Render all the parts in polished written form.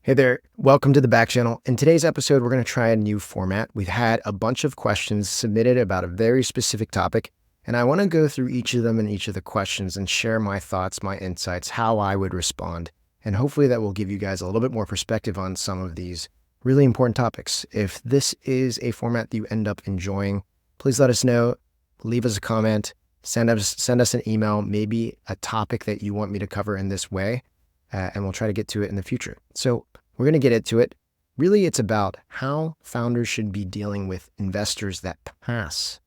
Hey there, welcome to the Backchannel. In today's episode, we're going to try a new format. We've had a bunch of questions submitted about a very specific topic, and I want to go through each of them and each of the questions and share my thoughts, my insights, how I would respond. And hopefully that will give you guys a little bit more perspective on some of these really important topics. If this is a format that you end up enjoying, please let us know, leave us a comment, send us an email, maybe a topic that you want me to cover in this way. And we'll try to get to it in the future. So we're going to get into it. Really, it's about how founders should be dealing with investors that pass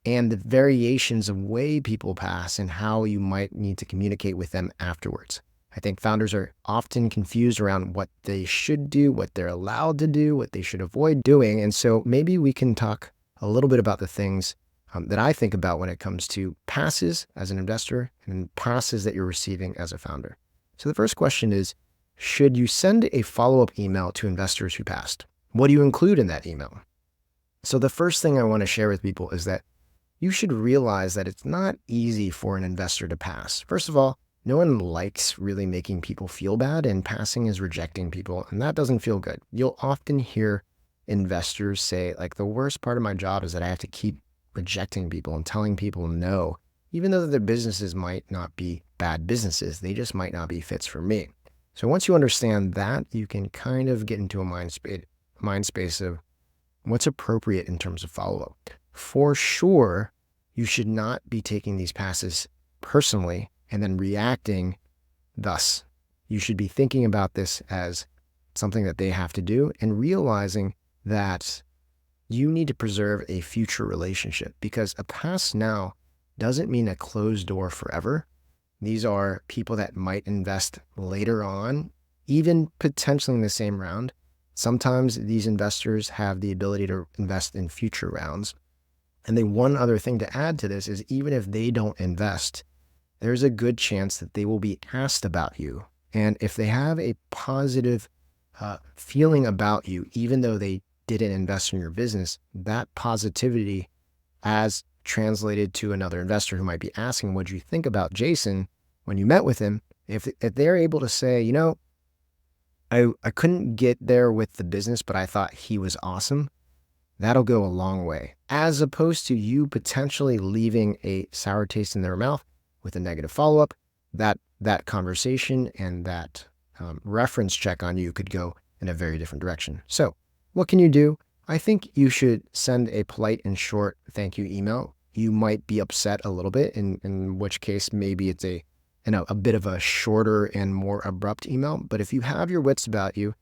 and the variations of way people pass and how you might need to communicate with them afterwards. I think founders are often confused around what they should do, what they're allowed to do, what they should avoid doing. And so maybe we can talk a little bit about the things that I think about when it comes to passes as an investor and passes that you're receiving as a founder. So the first question is, should you send a follow-up email to investors who passed? What do you include in that email? So the first thing I want to share with people is that you should realize that it's not easy for an investor to pass. First of all, no one likes really making people feel bad, and passing is rejecting people, and that doesn't feel good. You'll often hear investors say, like, the worst part of my job is that I have to keep rejecting people and telling people no, even though their businesses might not be bad businesses, they just might not be fits for me. So once you understand that, you can kind of get into a mind space of what's appropriate in terms of follow-up. For sure, you should not be taking these passes personally and then reacting thus. You should be thinking about this as something that they have to do and realizing that you need to preserve a future relationship, because a pass now doesn't mean a closed door forever. These are people that might invest later on, even potentially in the same round. Sometimes these investors have the ability to invest in future rounds. And the one other thing to add to this is, even if they don't invest, there's a good chance that they will be asked about you. And if they have a positive feeling about you, even though they didn't invest in your business, that positivity as translated to another investor who might be asking, what do you think about Jason when you met with him? If they're able to say, you know, I couldn't get there with the business, but I thought he was awesome, that'll go a long way, as opposed to you potentially leaving a sour taste in their mouth with a negative follow-up. That conversation and that reference check on you could go in a very different direction. So what can you do? I think you should send a polite and short thank you email. You might be upset a little bit, in which case maybe it's a bit of a shorter and more abrupt email. But if you have your wits about you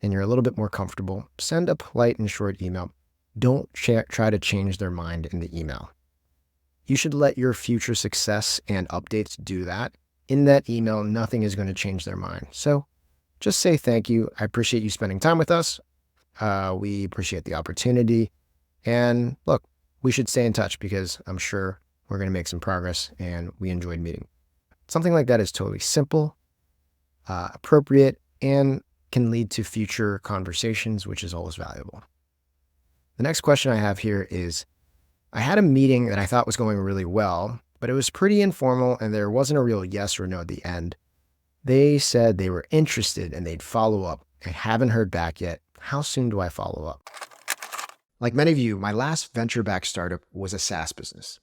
and you're a little bit more comfortable, send a polite and short email. Don't try to change their mind in the email. You should let your future success and updates do that. In that email, nothing is going to change their mind. So just say thank you. I appreciate you spending time with us. We appreciate the opportunity. And look, we should stay in touch, because I'm sure we're going to make some progress and we enjoyed meeting. Something like that is totally simple, appropriate, and can lead to future conversations, which is always valuable. The next question I have here is, I had a meeting that I thought was going really well, but it was pretty informal and there wasn't a real yes or no at the end. They said they were interested and they'd follow up. I haven't heard back yet. How soon do I follow up? Like many of you, my last venture-backed startup was a SaaS business.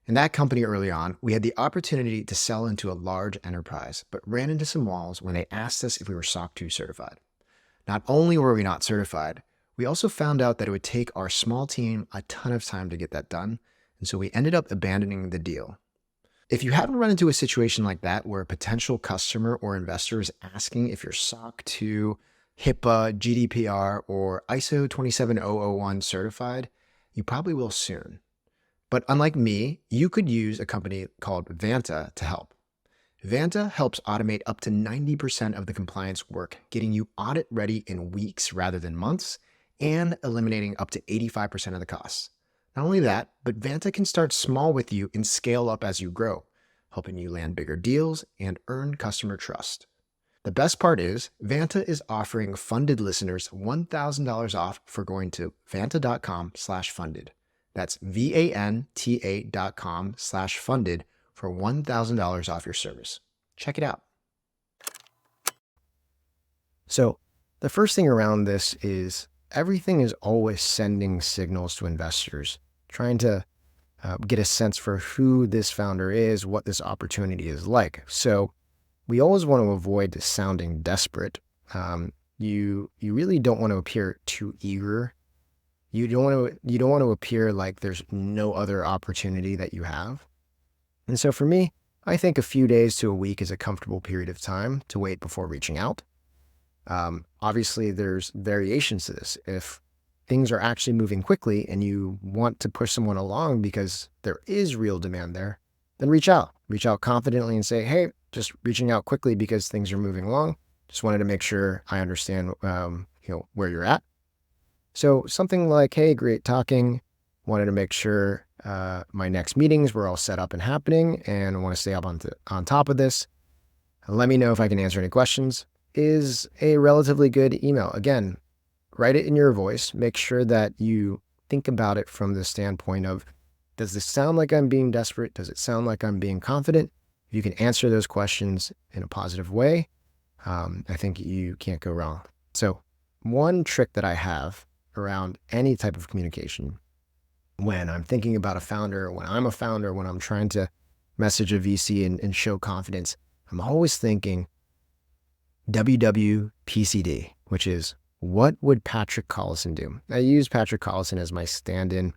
In that company early on, we had the opportunity to sell into a large enterprise, but ran into some walls when they asked us if we were SOC 2 certified. Not only were we not certified, we also found out that it would take our small team a ton of time to get that done, and so we ended up abandoning the deal. If you haven't run into a situation like that where a potential customer or investor is asking if you're SOC 2, HIPAA, GDPR, or ISO 27001 certified, you probably will soon. But unlike me, you could use a company called Vanta to help. Vanta helps automate up to 90% of the compliance work, getting you audit ready in weeks rather than months, and eliminating up to 85% of the costs. Not only that, but Vanta can start small with you and scale up as you grow, helping you land bigger deals and earn customer trust. The best part is, Vanta is offering funded listeners $1,000 off for going to vanta.com/funded. That's vanta.com/funded for $1,000 off your service. Check it out. So The first thing around this is everything is always sending signals to investors, trying to get a sense for who this founder is, what this opportunity is like. So we always want to avoid sounding desperate. You really don't want to appear too eager. You don't want to appear like there's no other opportunity that you have. And so for me, I think a few days to a week is a comfortable period of time to wait before reaching out. Obviously, there's variations to this. If things are actually moving quickly and you want to push someone along because there is real demand there, then reach out. Reach out confidently and say, hey, just reaching out quickly because things are moving along. Just wanted to make sure I understand where you're at. So something like, hey, great talking. Wanted to make sure my next meetings were all set up and happening, and I want to stay up on top of this. Let me know if I can answer any questions. Is a relatively good email. Again, write it in your voice. Make sure that you think about it from the standpoint of, does this sound like I'm being desperate? Does it sound like I'm being confident? If you can answer those questions in a positive way, I think you can't go wrong. So one trick that I have around any type of communication, when I'm thinking about a founder, when I'm a founder, when I'm trying to message a VC and show confidence, I'm always thinking WWPCD, which is, what would Patrick Collison do? I use Patrick Collison as my stand-in,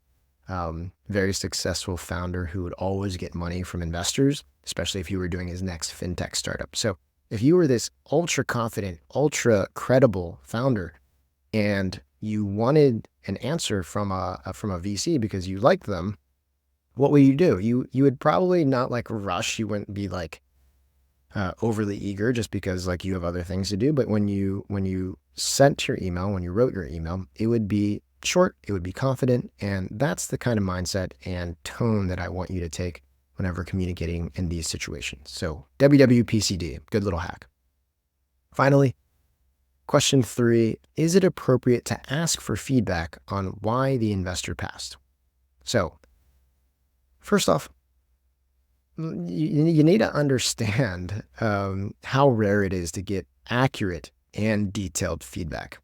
very successful founder who would always get money from investors, especially if you were doing his next fintech startup. So if you were this ultra confident, ultra credible founder and you wanted an answer from a VC because you liked them, what would you do? You would probably not like rush. You wouldn't be like overly eager just because like you have other things to do. But when you sent your email, when you wrote your email, it would be short, it would be confident, and that's the kind of mindset and tone that I want you to take whenever communicating in these situations. So WWPCD, good little hack. Finally, question 3, is it appropriate to ask for feedback on why the investor passed? So first off, you need to understand how rare it is to get accurate and detailed feedback.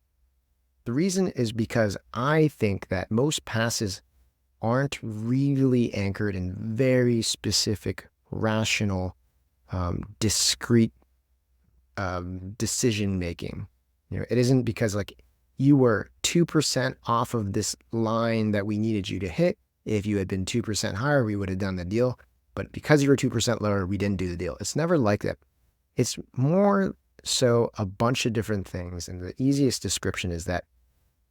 The reason is because I think that most passes aren't really anchored in very specific, rational, discrete decision-making. It isn't because like you were 2% off of this line that we needed you to hit. If you had been 2% higher, we would have done the deal. But because you were 2% lower, we didn't do the deal. It's never like that. It's more so a bunch of different things. And the easiest description is that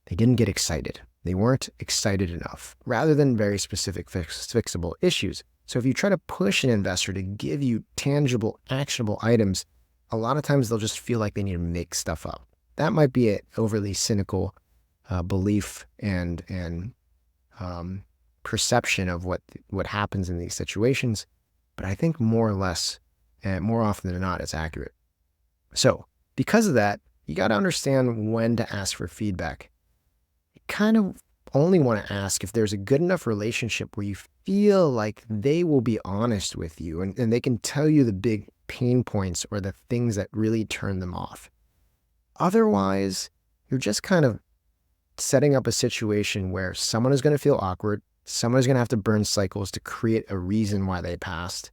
they didn't get excited. They weren't excited enough, rather than very specific fixable issues. So if you try to push an investor to give you tangible, actionable items, a lot of times they'll just feel like they need to make stuff up. That might be an overly cynical belief and perception of what happens in these situations. But I think more or less, and more often than not, it's accurate. So because of that, you got to understand when to ask for feedback. You kind of only want to ask if there's a good enough relationship where you feel like they will be honest with you and they can tell you the big pain points or the things that really turn them off. Otherwise, you're just kind of setting up a situation where someone is going to feel awkward, someone is going to have to burn cycles to create a reason why they passed,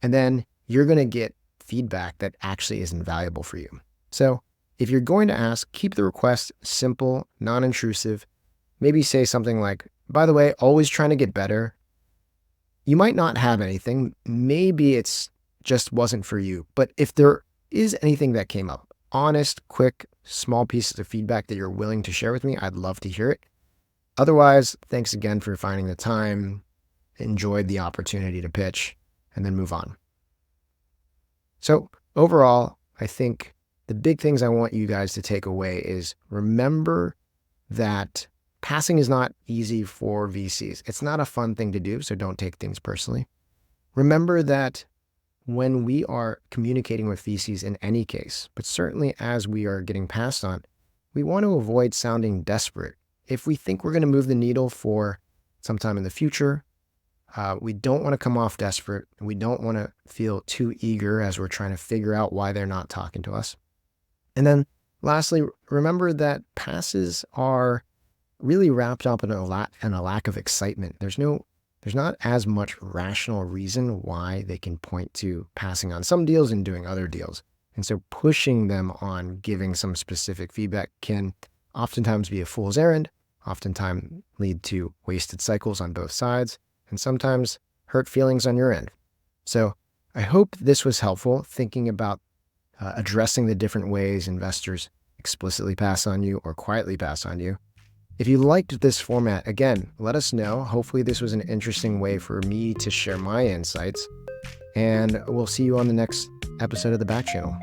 and then you're going to get feedback that actually isn't valuable for you. So if you're going to ask, keep the request simple, non-intrusive. Maybe say something like, by the way, always trying to get better. You might not have anything. Maybe it's just wasn't for you. But if there is anything that came up, honest, quick, small pieces of feedback that you're willing to share with me, I'd love to hear it. Otherwise, thanks again for finding the time, enjoyed the opportunity to pitch, and then move on. So overall, I think the big things I want you guys to take away is remember that passing is not easy for VCs. It's not a fun thing to do, so don't take things personally. Remember that when we are communicating with VCs in any case, but certainly as we are getting passed on, we want to avoid sounding desperate. If we think we're going to move the needle for sometime in the future, we don't want to come off desperate. We don't want to feel too eager as we're trying to figure out why they're not talking to us. And then Lastly, remember that passes are really wrapped up in a lack of excitement. There's not as much rational reason why they can point to passing on some deals and doing other deals. And so pushing them on giving some specific feedback can oftentimes be a fool's errand, oftentimes lead to wasted cycles on both sides, and sometimes hurt feelings on your end. So I hope this was helpful, thinking about addressing the different ways investors explicitly pass on you or quietly pass on you. If you liked this format, again, let us know. Hopefully this was an interesting way for me to share my insights, and we'll see you on the next episode of the Back Channel.